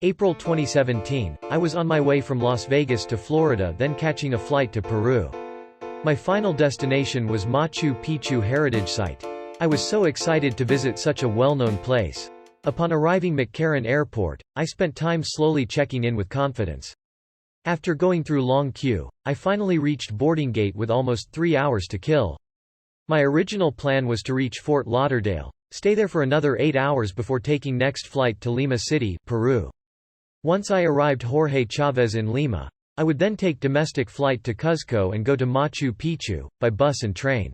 April 2017, I was on my way from Las Vegas to Florida, then catching a flight to Peru. My final destination was Machu Picchu Heritage Site. I was so excited to visit such a well-known place. Upon arriving MacCarren Airport, I spent time slowly checking in with confidence. After going through long queue, I finally reached boarding gate with almost 3 hours to kill. My original plan was to reach Fort Lauderdale, stay there for another 8 hours before taking next flight to Lima City, Peru. Once I arrived Jorge Chaves in Lima, I would then take domestic flight to Cuzco and go to Machu Picchu, by bus and train.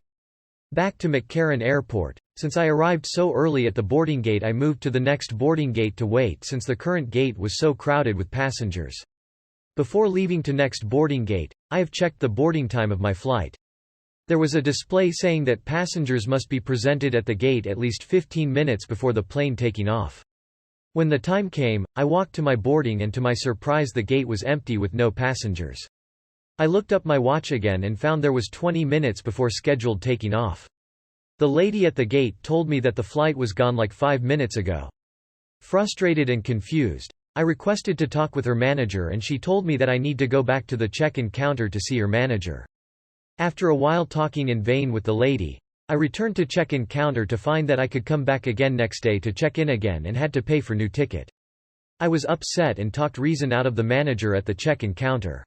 Back to MacCarren Airport. Since I arrived so early at the boarding gate, I moved to the next boarding gate to wait since the current gate was so crowded with passengers. Before leaving to next boarding gate, I have checked the boarding time of my flight. There was a display saying that passengers must be presented at the gate at least 15 minutes before the plane taking off. When the time came, I walked to my boarding and to my surprise the gate was empty with no passengers. I looked up my watch again and found there was 20 minutes before scheduled taking off. The lady at the gate told me that the flight was gone like 5 minutes ago. Frustrated and confused, I requested to talk with her manager and she told me that I need to go back to the check-in counter to see her manager. After a while talking in vain with the lady, I returned to check-in counter to find that I could come back again next day to check in again and had to pay for new ticket. I was upset and talked reason out of the manager at the check-in counter.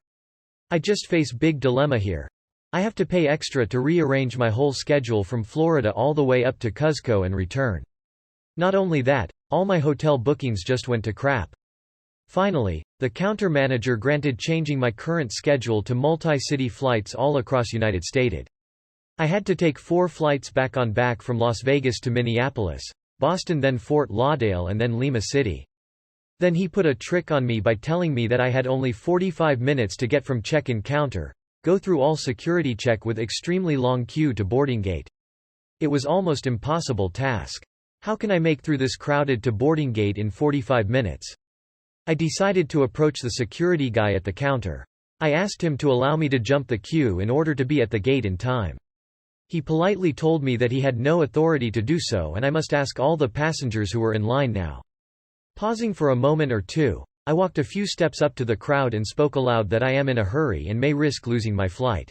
I just face big dilemma here. I have to pay extra to rearrange my whole schedule from Florida all the way up to Cuzco and return. Not only that, all my hotel bookings just went to crap. Finally, the counter manager granted changing my current schedule to multi-city flights all across United States. I had to take 4 flights back from Las Vegas to Minneapolis, Boston, then Fort Lauderdale and then Lima City. Then he put a trick on me by telling me that I had only 45 minutes to get from check-in counter, go through all security check with extremely long queue to boarding gate. It was almost impossible task. How can I make through this crowded to boarding gate in 45 minutes? I decided to approach the security guy at the counter. I asked him to allow me to jump the queue in order to be at the gate in time. He politely told me that he had no authority to do so and I must ask all the passengers who were in line now. Pausing for a moment or two, I walked a few steps up to the crowd and spoke aloud that I am in a hurry and may risk losing my flight.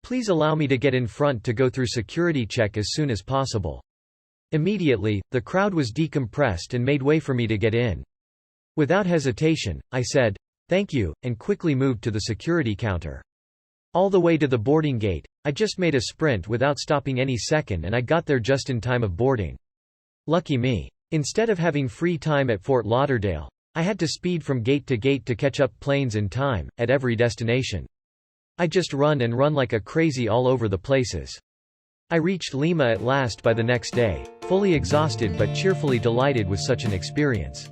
Please allow me to get in front to go through security check as soon as possible. Immediately, the crowd was decompressed and made way for me to get in. Without hesitation, I said, "Thank you," and quickly moved to the security counter. All the way to the boarding gate, I just made a sprint without stopping any second and I got there just in time of boarding. Lucky me. Instead of having free time at Fort Lauderdale, I had to speed from gate to gate to catch up planes in time, at every destination. I just run like a crazy all over the places. I reached Lima at last by the next day, fully exhausted but cheerfully delighted with such an experience.